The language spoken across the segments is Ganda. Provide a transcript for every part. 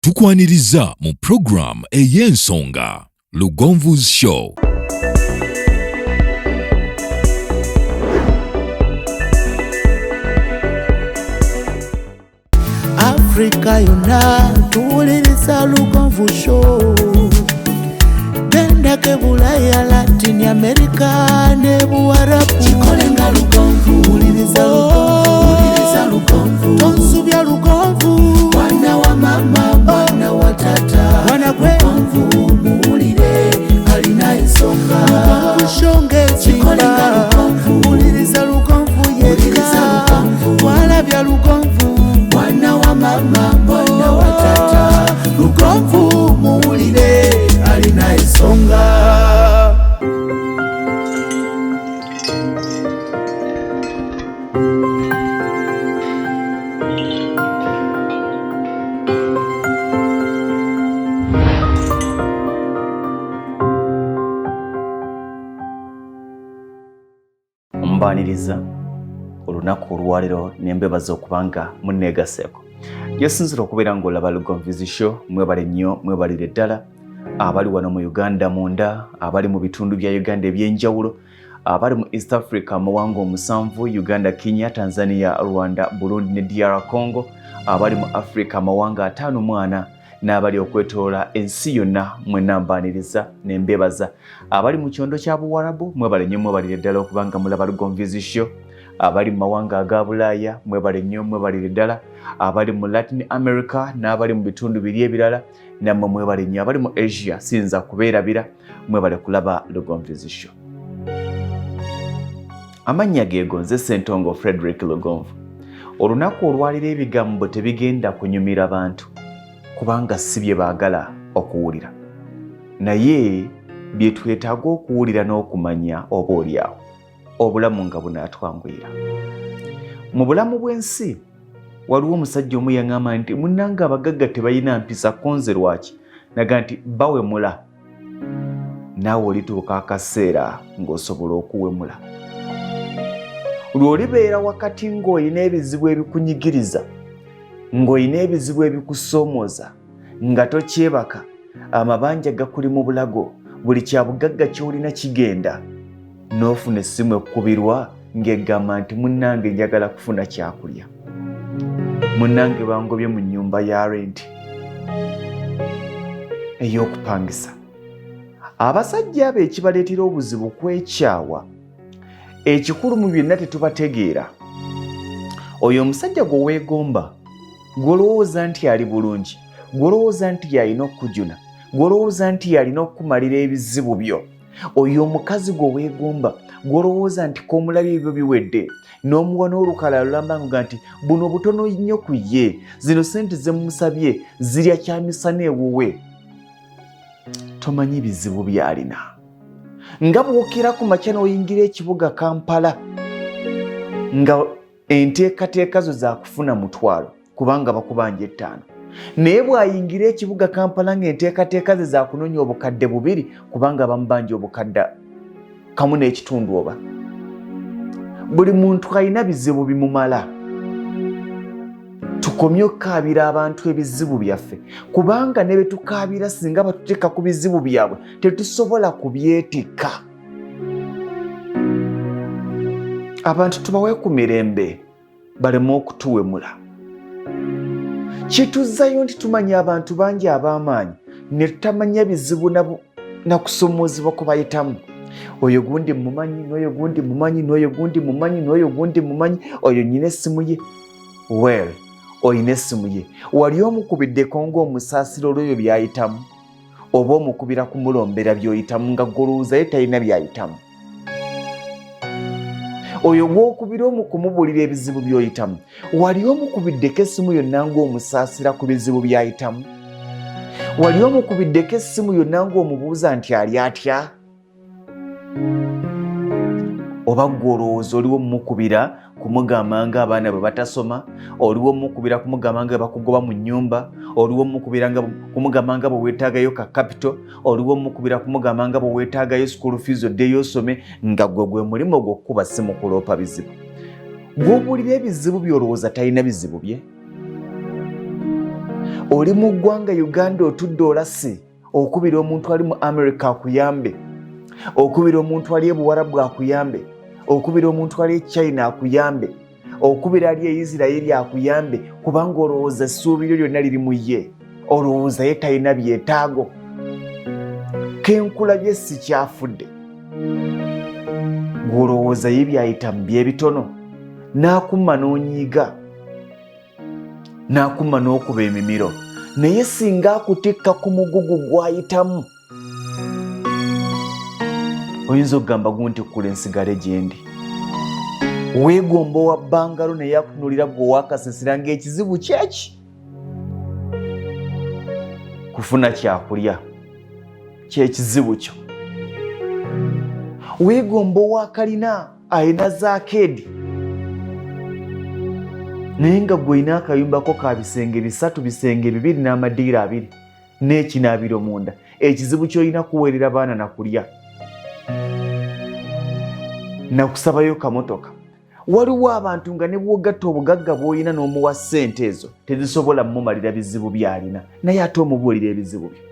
Tukwaniriza mu program ey'ensonga Lugonvu's Show. Africa yona tuwuliriza Lugonvu Show. Genda ke Bulaya, Latin America ne Buwarabu. Chikolenga Lugonvu, wuliriza Lugonvu. Tonsubya Lugonvu. Mwana wa mama, mwana wa tata. Mwana kwe Lugonvu, muwulire alina ensonga. Lugonvu shonge chikolenga Lugonvu. Wuliriza Lugonvu yekka. Walabya Lugonvu. Mwana wa mama, mwana wa tata. Lugonvu muwulire alina ensonga. Mbaniriza olunaku olwaliro nembebaza okubanga munneegaseko. Yesinzira okubeera ng'olaba Lugonvu's Show. Mwebale nnyo, mwebalire ddala abali wano mu Uganda munda, abali mu bitundu bya Uganda ebyenjawulo, abali mu East Africa mawanga omusanvu, Uganda, Kenya, Tanzania, Rwanda, Burundi ne DR Congo, abali mu Africa mawanga 5 Mwana, n'abali okwetoola ensi yonna mwenna mbaniriza nembebaza. Abali mu kyondo kya Buwarabu mwebale nnyo, mwebalire ddala okubanga mulaba Lugonvu's Show. Abali mu mawanga aga Bulaaya mwebale nnyo, mwebalire ddala. Abali mu Latin America n'abali mu bitundu biri ebirala nammwe mwebale nnyo. Abali mu Asia sinza kubeerabira, mwebale kulaba Lugonvu's Show. Amannya geegonze Ssentongo Frederick Lugonvu. Olunaku olwalira ebigambo tebigenda kunyumira bantu kubanga si bye baagala okuwulira, naye bye twetaaga okuwulira n'okumanya oba oliawo obulamu nga bunaatwanguyira. Mu bulamu bw'ensi waliwo omusajja omu yaŋŋamba nti munnanga abagagga tebalina mpisa konze lwaki, naga nti bawemula, naawe olituuka akaseera ng'osobola okuwemula. Lw'olibeera wakati ng'olina ebizibu ebikunyigiriza, ng'olina ebizibu ebikusoomooza, nga tokyebaka, amabanja gakuli mu bulago, buli kya bugagga ky'olina kigenda, n'ofuna essimu ekkubirwa ng'egamba nti munnange njagala kufuna kyakulya, munnange bangobye mu nnyumba ya renti ey'okupangisa. Abasajja abo ekibaleetera obuzibu kwekyawa, ekikulu mu byonna tetubategeera. Oyo omusajja gwe weegomba, gw'olowooza nti ali bulungi, gw'olowooza nti yalina okukujuna, gw'olowooza nti yalina okukumalira ebizibu byo, oyo omukazi gwe weegomba, gw'olowooza nti k'omulabye ebyo biwedde, n'omuwa n'olukala lulamba nti buno butono nnyo ku ye, zino sente ze mumusabye zirya kyamisana ewuwe, tomanyi ebizibu by'alina. Nga bw'okira ku makya n'oyingira ekibuga Kampala nga enteekateeka zo za kufuna mutwalo kubanga bakubanja 5, naye bw'ayingira ekibuga Kampala ng'enteekateeka ze za kunonya obukadde 2 kubanga bamubanja obukadde 1.5 oba. Buli muntu alina bizibu bimumala. Tukomye okukaabira abantu ebizibu byaffe kubanga ne betukaabira singa batuteeka ku bizibu byabwe tetusobola kubyetika. Abantu tubawe ku mirembe baleme okutuwemula. Kituzzayo nti tumanya abantu bangi ab'amaanyi ne tutamanya bizibu na kusomoozebwa kubayitamu. Oyo gundi mumanyi, n'oyo gundi mumanyi, n'oyo gundi mumanyi, n'oyo gundi mumanyi, oyo nnyina essimu ye. Well, oyina essimu ye. Wali omukubiddeko ng'omusaasiro olw'ebyo by'ayitamu, oba omukubira kumulombera by'oyitamu nga golowooza ye talina by'ayitamu. Oyo gw'okubira okumubuulira ebizibu by'oyitamu, wali omukubiddeko essimu yonna ng'omusaasira ku bizibu by'ayitamu? Wali omukubiddeko essimu yonna ng'omubuuza nti ali atya? Oba gw'olowooza oliwo mukubira kumugamba nga abaana bwe batasoma, oliwo mukubira kumugamba nga bakugoba mu nnyumba, oliwo mukubira nga kumugamba nga bwe weetaagayo ka capital, oliwo mukubira kumugamba nga bwe weetaagayo school fees oddeyo osome, nga gwe mulimo gw'okkuba ssimu kuloopa bizibu. Gw'obuulira ebizibu by'olowooza talina bizibu bye. oli mu ggwanga Uganda otudde olase okubira omuntu ali mu America akuyambe, okubira omuntu ali e Buwarabu akuyambe, okubira omuntu ali e China akuyambe, okubira ali e Israeli akuyambe, kubanga olowooza essuubi lyo lyonna liri mu ye, olowooza ye talina byetaago. Kenkulabye si kyafudde, gw'olowooza ye byayita mu byebitono, n'akumma n'onyiiga, n'akumma n'okuba emimiro, naye singa akutikka ku mugugu gw'ayitamu oyinza okugamba gunti kkula ensigale gye ndi. Weegomba owa bbangalo naye akutunulira gwe owakasasira ng'ekizibu kyeki kufuna kyakulya, kyekizibu kyo. Weegomba owa kalina ayina zaakeedi naye nga gw'olina akayumbako ka bisenge 3, bisenge 2 n'amadiira 2 n'ekinaabiro munda, ekizibu ky'olina kuweerera baana nakulya, nakusabayo kamotoka. Waliwo abantu nga ne bw'ogatta obugagga bw'olina n'omuwa ssente ezo tezisobola mmumalira bizibu by'alina, naye ate omubuulira ebizibu byo.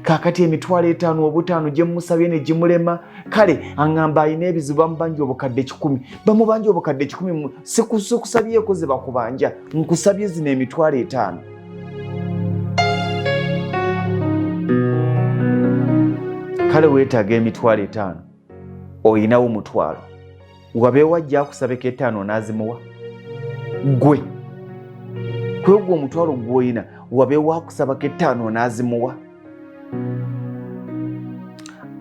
Kaakati emitwalo 5 obutaano gye mmusabye ne gimulema, kale aŋŋamba alina ebizibu bamubanja obukadde 10, bamubanja obukadde 10, sikusabyeeko ze bakubanja, nkusabye zino emitwalo 5. Kale weetaaga emitwalo 5, oyinawo mutwalo, wabeewo ajja akusabeko 5 n'azimuwa? Gwe kwegwa omutwalo gw'olina wabeewo akusabako 5 n'azimuwa?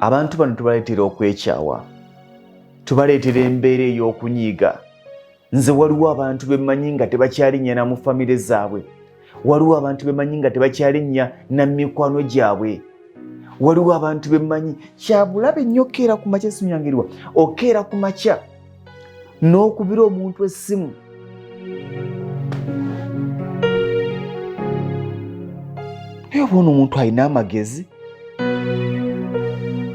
Abantu bano tubaleetera okwekyawa, tubaleetera embeera ey'okunyiiga. Nze waliwo abantu bemmanyi nga tebakyalinnya na mu famire zaabwe, waliwo abantu bemmanyi nga tebakyalinnya na mikwano gyabwe, waliwo abantu bemmanyi kyabulabe nnyo okeera ku makya, essimu yange eriwa, okeera ku makya n'okubira omuntu essimu naye oba ono omuntu alina amagezi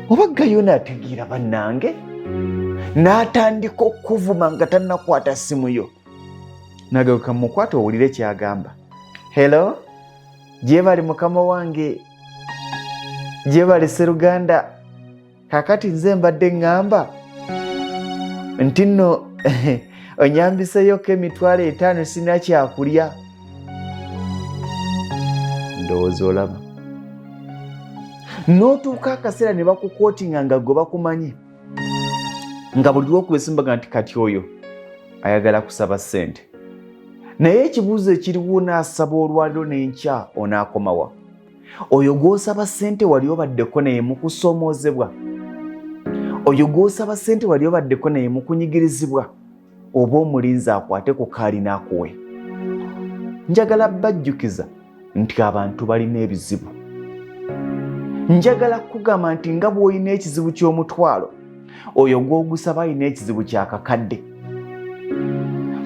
oba gayo n'ategeera bannange, n'atandika okuvuma nga tannakwata ssimu yo, nagaruka mukwata owulire kyagamba. Hello, gyebali mukama wange, gyebali Sseruganda, kakati nze mbadde ŋŋamba nti nno onyambiseyoko emitwalo 5 sina kyakulya. Ndowooza olaba n'otuuka akaseera ne bakukootinga nga gwe bakumanyi, nga buli lw'okuba essimu baga nti kati oyo ayagala kusaba ssente, naye ekibuuzo ekiriwo n'asaba olwaliro n'enkya onaakomawa? Oyo gw'osaba ssente wali obaddeko naye mu kusoomoozebwa? Oyo gw'osaba ssente wali obaddeko naye mu kunyigirizibwa? Oba omulinzi akwate ku kaali n'akuwe? Njagala bajjukiza nti abantu balina ebizibu. Njagala kugamba nti nga bw'olina ekizibu ky'omutwalo, oyo gw'ogusaba alina ekizibu ky'akakadde.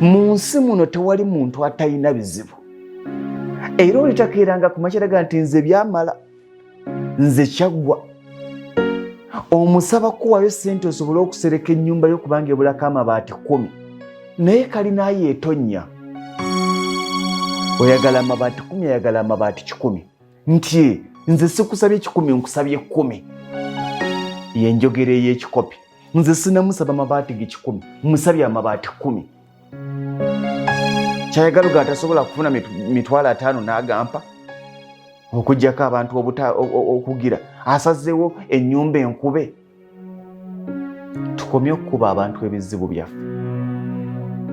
Mu nsi muno tewali muntu atalina bizibu. Era olitakeeranga ku makyaraga nti nze byamala, nze kyaggwa. Omusaba kuwayo ssente osobole okusereka ennyumba yo kubanga ebulako amabaati 10, naye kalina yeetonnya. Oyagala amabaati 10, oyagala amabaati 10, nti nze sikusabye 10, nkusabye 10. Yenjogera ey'ekikopi, nze sinamusaba amabaati ge 10, musabye amabaati 10. Kyayagala nga atasobola kufuna mitwalo 5 n'agampa okugyako abantu okugira, asazeewo ennyumba enkube. Tukomye okukuba abantu ebizibu byaffe.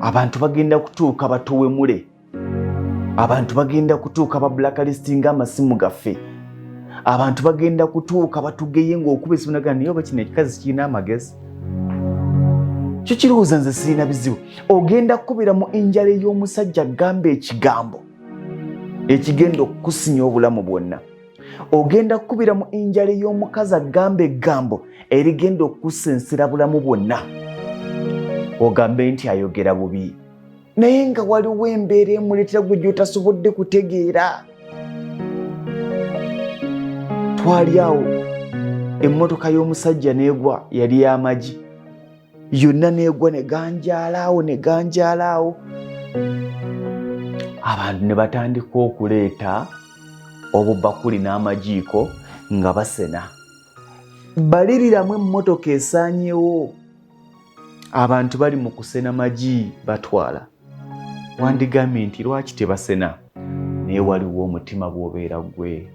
Abantu bagenda kutuuka batuwemule, abantu bagenda kutuuka ba blacklistinga amasimu gaffe, abantu bagenda kutuuka batugeye ng'okuba essimu naga naye oba kino ekikazi kirina amagezi. Kyo kirowooza nze sirina bizibu. Ogenda kukubira mu enjala ey'omusajja gamba ekigambo ekigenda okukusinya obulamu bwonna. Ogenda kukubira mu enjala ey'omukazi agamba eggambo erigenda okukusensera bulamu bwonna. Ogambe nti ayogera bubi, naye nga waliwo embeera emuleetera gwe gy'otasobodde kutegeera. Twali awo emmotoka y'omusajja n'egwa, yali y'amagi, yonna n'egwa ne ganjaalaawo ne ganjaalaawo. abantu ne batandika okuleeta obubakuli n'amajiiko nga basena. Baliriramu emmotoka esaanyewo, abantu bali mu kusena magi batwala. Wandigambye nti lwaki tebasena? Naye waliwo omutima bw'obeera gwe,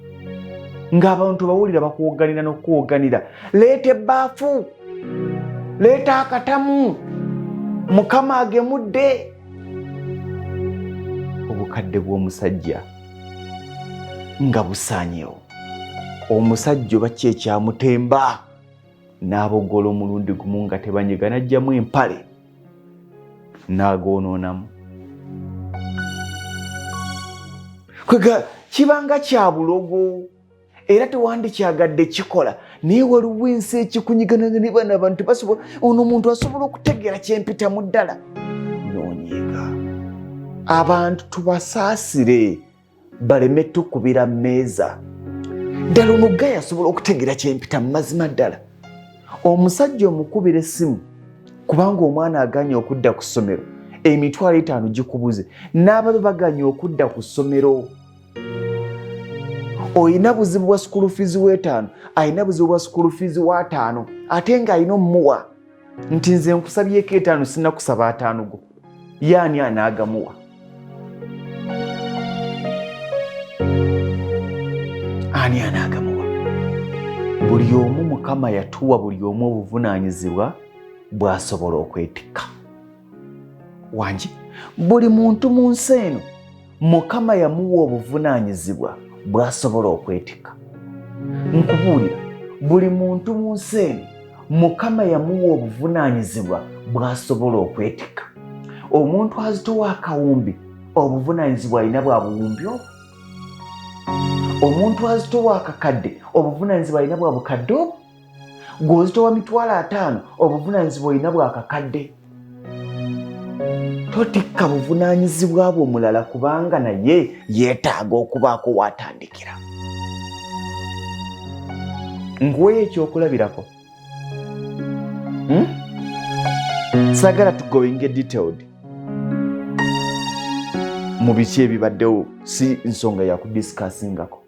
ng'abantu bawulira bakuwoganira n'okuwoganira. Leeta ebbaafu, leeta akatamu, mukama agemudde. Obukadde bw'omusajja nga busaanyewo. Omusajja oba ki ekyamutemba n'abogola omulundi gumu nga tebanyiga, n'ajjamu empale n'agoononamu. Kwega kibanga kya bulogo era tewandikyagadde kikola, naye waliwo ensi ekikunyiganaga ne bana abantu basobola, ono omuntu asobola okutegeera kyempitamu ddala. Noonyiga abantu tubasaasire baleme tukubira mmeeza. Ddala ono Gaya asobola okutegeera kyempitamu mazima ddala. Omusajja omukubira essimu kubanga omwana aganye okudda ku ssomero, emitwalo 5 gikubuze, n'ababe baganye okudda ku ssomero. Oyina buzibu bwa school fees w'5, ayina buzibu bwa school fees wa 5, ate ng'ayina omuwa nti nze nkusabyeko 5 sinnakusaba 5 go. Yaani anaagamuwa? Ani anaagamuwa? Buli omu Mukama yatuwa buli omu obuvunaanyizibwa bw'asobola okwetikka. Wangi buli muntu mu nsi eno Mukama yamuwa obuvunaanyizibwa bw'asobola okwetikka. Nkubuulira, buli muntu mu nsi eno Mukama yamuwa obuvunaanyizibwa bw'asobola okwetikka. Omuntu azitowa akawumbi, obuvunaanyizibwa alina bwa buwumbi obwo. Omuntu azitowa akakadde, obuvunaanyizibwa alina bwa bukadde obwo. Gw'ozitowa mitwalo 5, obuvunaanyizibwa olina bwa kakadde. Totikka buvunaanyizibwa bwo mulala kubanga naye yeetaaga okubaako waatandikira. Nkuweeyo ekyokulabirako. Saagala tugoinge detailed mu biki ebibaddewo, si nsonga ya kudiscussingako.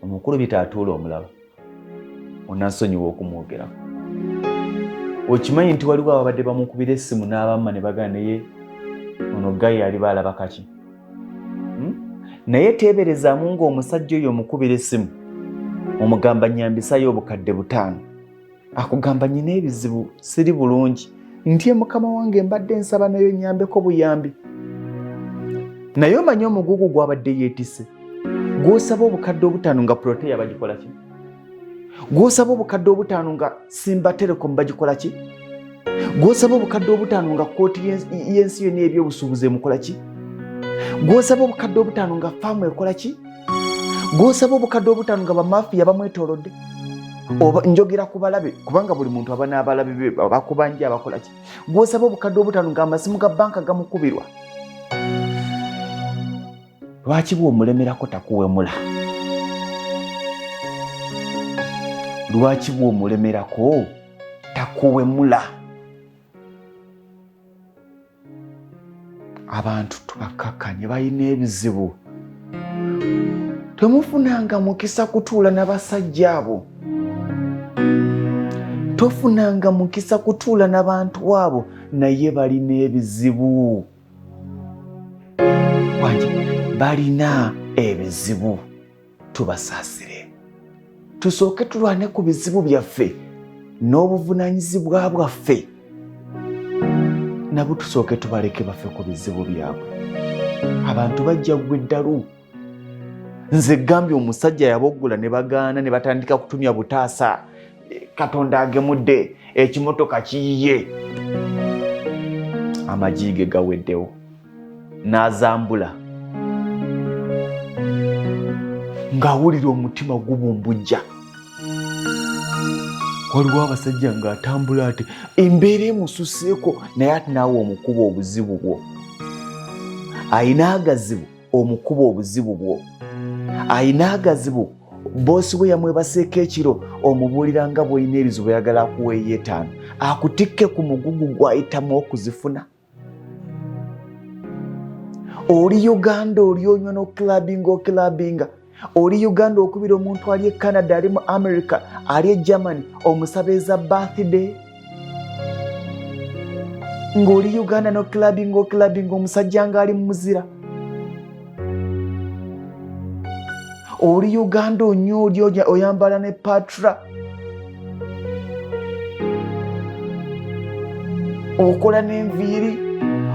Omukulu bitaatuula omulaba, onansonyiwa okumwogerako. Okimanyi nti waliwo ababadde bamukubira essimu n'abamma ne bagana naye ono Gaya ali baalaba kaki? Naye teeberezaamu ng'omusajja oyo omukubira essimu omugamba nyambisayo obukadde 5, akugamba nyina ebizibu, siri bulungi, nti mukama wange mbadde nsaba nayo nyambeko buyambi. Naye omanyi omugugu gw'abadde yeetisse, gw'osaba obukadde 5 nga Protea bagikola ki? Gw'osaba obukadde 5 nga Simba Telecom bagikola ki? Gw'osaba obukadde 5 nga kooti y'ensi yonna ebyobusuubuzi emukola ki? Gw'osaba obukadde 5 nga faamu ekola ki? Gw'osaba obukadde 5 nga bamafiya bamwetoolodde? Oba njogera ku balabe, kubanga buli muntu aba n'abalabe be bakubanja abakola ki? Gw'osaba obukadde 5 nga amasimu ga banka gamukubirwa? Lwaki bw'omulemerako takuwemula? Lwaki bw'omulemerako takuwemula? Abantu tubakkakkanye balina ebizibu. Temufunanga mukisa kutuula n'abasajja abo. Tofunanga mukisa kutuula n'abantu abo naye balina ebizibu. Wangi balina ebizibu. Tubasaasire. Tusooke tulwane ku bizibu byaffe n'obuvunaanyizibwa bwaffe. Nabo tusooke tubaleke bafe ku bizibu byabwe. Abantu bajja gwe ddalu. Nze gambye omusajja yaboggula ne bagaana ne batandika kutumya butaasa. Katonda agemudde, ekimotoka kiyiye. Amagi ge gaweddewo. N'azambula. Ng'awulira omutima gubumbujja. Waliwo abasajja ng'atambula ati embeera emususeeko naye ati naawe omukuba obuzibu bwo. Ayina agazibu omukuba obuzibu bwo. Ayina agazibu boosi bwe yamwebaseeko ekiro omubuulira nga bw'olina ebizibu oyagala akuweeyo 5 akutikke ku mugugu gw'ayitamu okuzifuna. oli Uganda oli onywa n'okulabinga oli Uganda okubira omuntu ali e Canada ali mu America ali e Germany omusabeeza birthday ng'oli Uganda n'okulabinga omusajja nga ali mu muzira oli Uganda onywa oli oyambala ne patra okola n'enviiri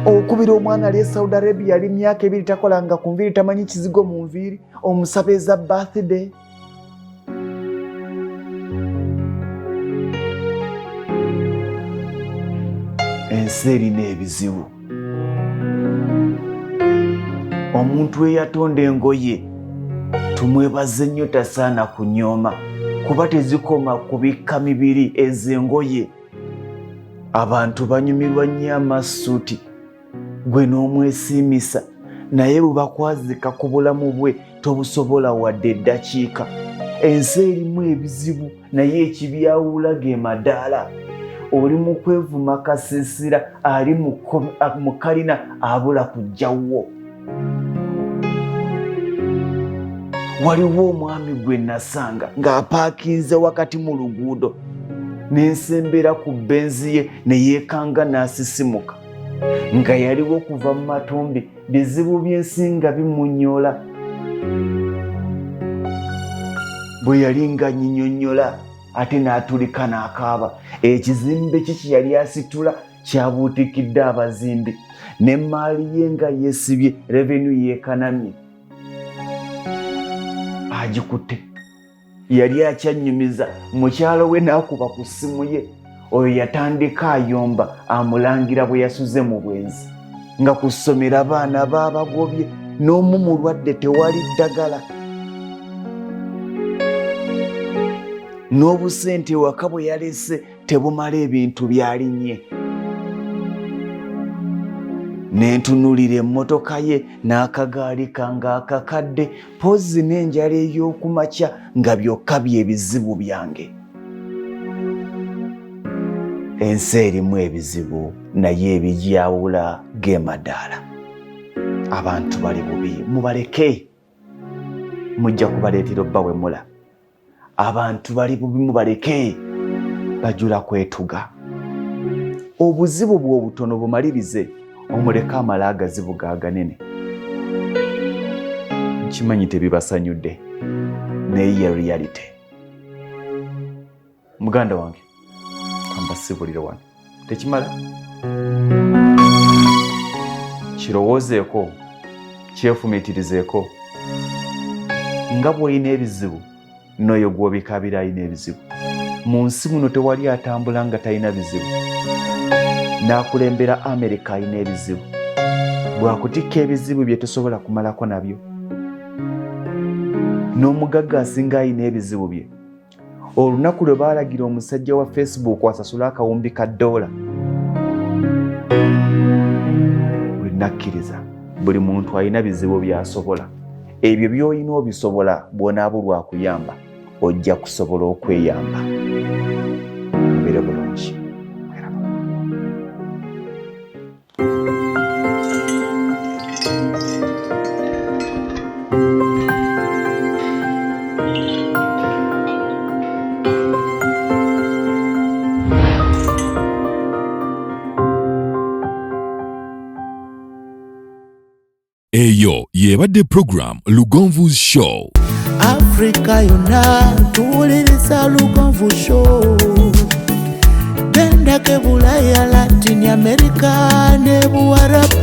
okubira omwana ali e Saudi Arabia ali myaka 2 takolanga ku nviiri tamanyi kizigo mu nviiri omusabeeza birthday ensi erina ebizibu omuntu eyatonda engoye tumwebaze nnyo tasaana kunyooma kuba tezikoma kubikka mibiri ez'engoye abantu banyumirwa nnyo amasuuti gwe n'omwesiimisa naye bwe bakwazika ku bulamu bwe tobusobola wadde eddakiika ensi erimu ebizibu naye ekibyawula ge madaala oli mu kwevuma kasiisira ali mu kalina abula kujjawo waliwo omwami gwe nasanga ng'apaakinze wakati mu luguudo n'ensembera ku benzi ye ne yeekanga n'asisimuka nga yaliwo kuva mu matumbi bizibu by'ensi nga bimunnyola bwe yali nga nyinyonnyola ate n'atulika n'akaaba ekizimbe kiki yali asitula kyabuutikidde abazimbi n'emmaali ye nga yeesibye revenu yeekanamye agikutte yali akyanyumiza mukyalo we n'akuba ku ssimu ye oyo yatandika ayomba amulangira bwe yasuze mu bwenzi nga ku ssomero abaana baabagobye n'omu mulwadde tewali ddagala n'obusente waka bwe yalese tebumala ebintu byalinnye n'entunulira emmotoka ye n'akagaali kange akakadde pozi n'enjala ey'okumakya nga byokka by'ebizibu byange ensi erimu ebizibu naye ebigyawula ge madaala abantu bali bubi mubaleke mujja kubaleetera obba bwe mula abantu bali bubi mubaleke bajula kwetuga obuzibu bw'obutono bumalirize omuleka amala agazibu gaaganene nkimanyi tebibasanyudde naye ye reality muganda wange kambasibulire wano tekimala kirowoozeeko kyefumiitirizeeko nga bw'olina ebizibu n'oyo gw'obikabira alina ebizibu mu nsi muno tewali atambula nga talina bizibu n'akulembera Amerika alina ebizibu bwakutikka ebizibu bye tosobola kumalako nabyo n'omugagga asinga alina ebizibu bye olunaku lwe baalagira omusajja wa Facebook asasula akawumbi ka $1 bwe nakkiriza buli muntu alina bizibu by'asobola ebyo by'olina obisobola bw'onaabulwa akuyamba ojja kusobola okweyamba mbeere bulungi eyo yebadde program Lugonvu's Show. Africa yonna tuwuliriza Lugonvu Show. Genda ke Bulaya, Latin America ne Buwarabu